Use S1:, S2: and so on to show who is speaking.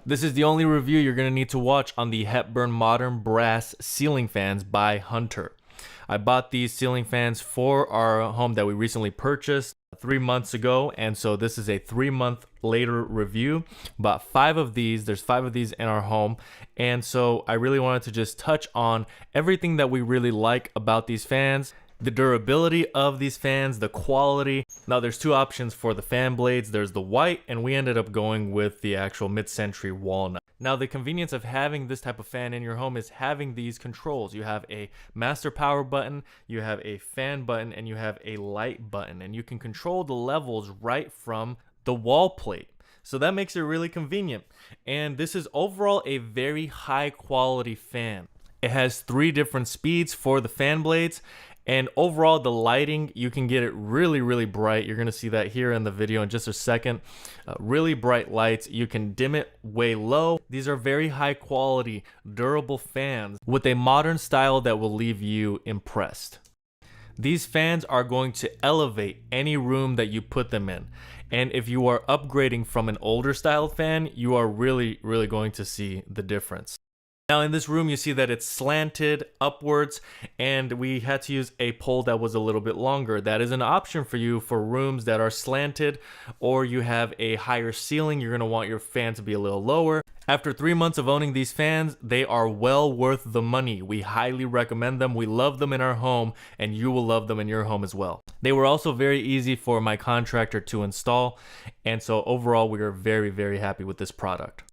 S1: This is the only review you're going to need to watch on the Hepburn Modern Brass Ceiling Fans by Hunter. I bought these ceiling fans for our home that we recently purchased 3 months ago, and so this is a 3-month later review. Bought 5 of these. There's 5 of these in our home, and so I really wanted to just touch on everything that we really like about these fans. The durability of these fans, the quality. Now there's 2 options for the fan blades. There's the white, and we ended up going with the actual mid-century walnut. Now the convenience of having this type of fan in your home is having these controls. You have a master power button, you have a fan button, and you have a light button, and you can control the levels right from the wall plate. So that makes it really convenient. And this is overall a very high quality fan. It has 3 different speeds for the fan blades. And overall, the lighting, you can get it really bright. You're going to see that here in the video in just a second. Really bright lights. You can dim it way low. These are very high quality, durable fans with a modern style that will leave you impressed. These fans are going to elevate any room that you put them in. And if you are upgrading from an older style fan, you are really going to see the difference. Now in this room, you see that it's slanted upwards, and we had to use a pole that was a little bit longer. That is an option for you for rooms that are slanted, or you have a higher ceiling. You're going to want your fan to be a little lower. After 3 months of owning these fans, they are well worth the money. We highly recommend them. We love them in our home, and you will love them in your home as well. They were also very easy for my contractor to install, and so overall we are very happy with this product.